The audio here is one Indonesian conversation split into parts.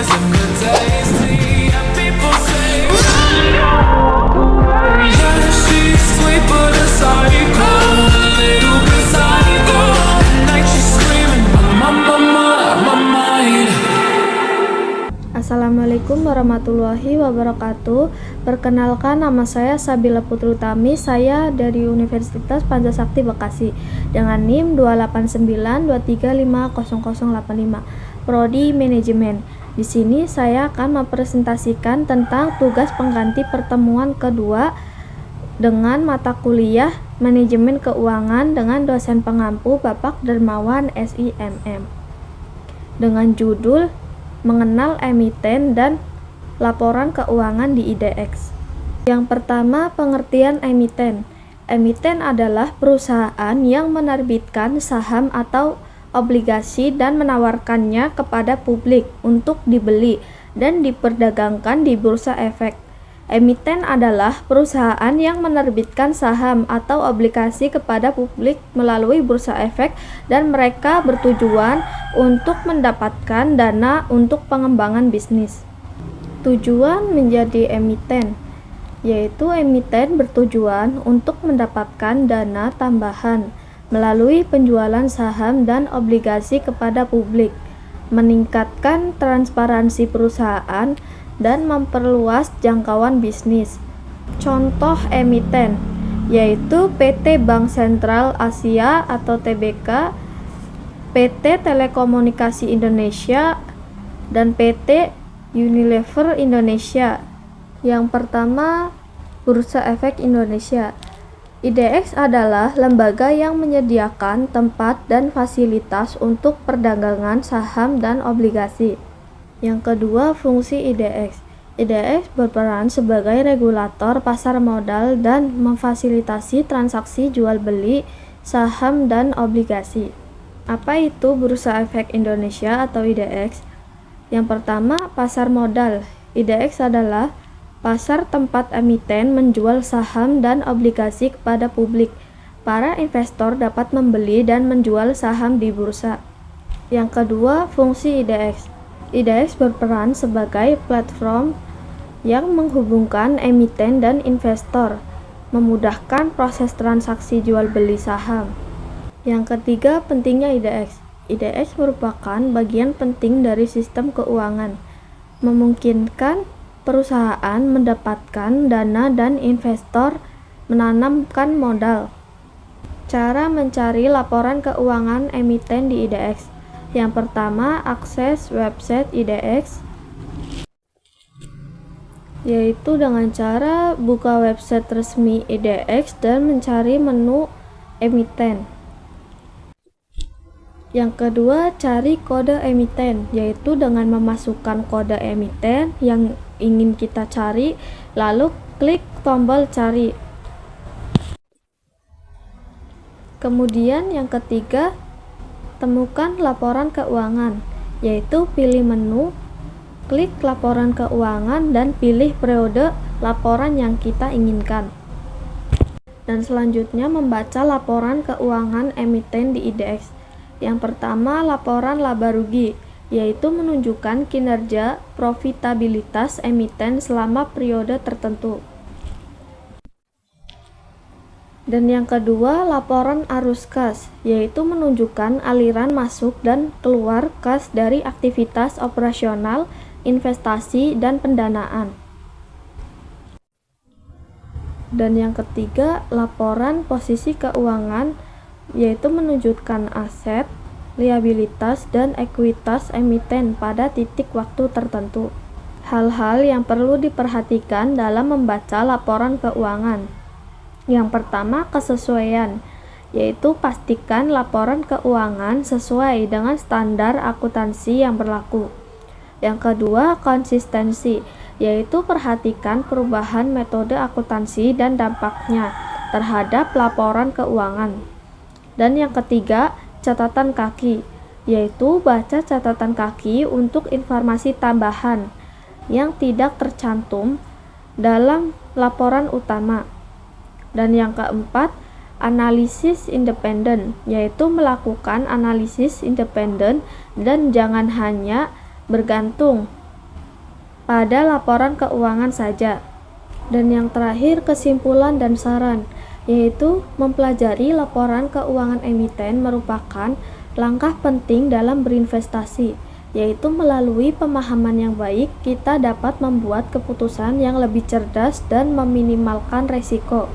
doesn't get tasty. And people say, yeah, she's sweet but a psycho, a little bit psycho. At night she's screaming, my mind. Assalamualaikum warahmatullahi wabarakatuh. Perkenalkan, nama saya Sabila Putri Utami. Saya dari Universitas Pancasakti Bekasi dengan NIM 28923500085, Prodi Manajemen. Di sini saya akan mempresentasikan tentang tugas pengganti pertemuan kedua dengan mata kuliah Manajemen Keuangan dengan dosen pengampu Bapak Dermawan SIMM dengan judul Mengenal Emiten dan Laporan Keuangan di IDX. Yang pertama, pengertian emiten. Emiten adalah perusahaan yang menerbitkan saham atau obligasi dan menawarkannya kepada publik untuk dibeli dan diperdagangkan di bursa efek. Emiten adalah perusahaan yang menerbitkan saham atau obligasi kepada publik melalui bursa efek dan mereka bertujuan untuk mendapatkan dana untuk pengembangan bisnis. Tujuan menjadi emiten, yaitu emiten bertujuan untuk mendapatkan dana tambahan melalui penjualan saham dan obligasi kepada publik, meningkatkan transparansi perusahaan, dan memperluas jangkauan bisnis. Contoh emiten yaitu PT Bank Sentral Asia atau TBK, PT Telekomunikasi Indonesia, dan PT Unilever Indonesia. Yang pertama, Bursa Efek Indonesia. IDX adalah lembaga yang menyediakan tempat dan fasilitas untuk perdagangan saham dan obligasi. Yang kedua, fungsi IDX. IDX berperan sebagai regulator pasar modal dan memfasilitasi transaksi jual beli saham dan obligasi. Apa itu Bursa Efek Indonesia atau IDX? Yang pertama, pasar modal. IDX adalah pasar tempat emiten menjual saham dan obligasi kepada publik. Para investor dapat membeli dan menjual saham di bursa. Yang kedua, fungsi IDX. IDX berperan sebagai platform yang menghubungkan emiten dan investor, memudahkan proses transaksi jual beli saham. Yang ketiga, pentingnya IDX. IDX merupakan bagian penting dari sistem keuangan, memungkinkan perusahaan mendapatkan dana dan investor menanamkan modal. Cara mencari laporan keuangan emiten di IDX. Yang pertama, akses website IDX, yaitu dengan cara buka website resmi IDX dan mencari menu emiten. Yang kedua, cari kode emiten, yaitu dengan memasukkan kode emiten yang ingin kita cari, lalu klik tombol cari. Kemudian yang ketiga, temukan laporan keuangan, yaitu pilih menu, klik laporan keuangan dan pilih periode laporan yang kita inginkan. Dan selanjutnya membaca laporan keuangan emiten di IDX. Yang pertama, laporan laba rugi, yaitu menunjukkan kinerja profitabilitas emiten selama periode tertentu. Dan yang kedua, laporan arus kas, yaitu menunjukkan aliran masuk dan keluar kas dari aktivitas operasional, investasi, dan pendanaan. Dan yang ketiga, laporan posisi keuangan, yaitu menunjukkan aset, liabilitas, dan ekuitas emiten pada titik waktu tertentu. Hal-hal yang perlu diperhatikan dalam membaca laporan keuangan. Yang pertama, kesesuaian, yaitu pastikan laporan keuangan sesuai dengan standar akuntansi yang berlaku. Yang kedua, konsistensi, yaitu perhatikan perubahan metode akuntansi dan dampaknya terhadap laporan keuangan. Dan yang ketiga, catatan kaki, yaitu baca catatan kaki untuk informasi tambahan yang tidak tercantum dalam laporan utama. Dan yang keempat, analisis independen, yaitu melakukan analisis independen dan jangan hanya bergantung pada laporan keuangan saja. Dan yang terakhir, kesimpulan dan saran, yaitu mempelajari laporan keuangan emiten merupakan langkah penting dalam berinvestasi, yaitu melalui pemahaman yang baik kita dapat membuat keputusan yang lebih cerdas dan meminimalkan resiko.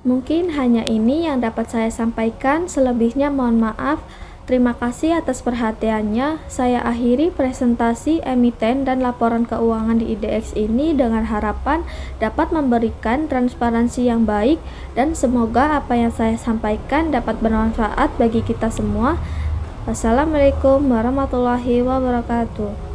Mungkin hanya ini yang dapat saya sampaikan, selebihnya mohon maaf. Terima kasih atas perhatiannya. Saya akhiri presentasi emiten dan laporan keuangan di IDX ini dengan harapan dapat memberikan transparansi yang baik dan semoga apa yang saya sampaikan dapat bermanfaat bagi kita semua. Wassalamualaikum warahmatullahi wabarakatuh.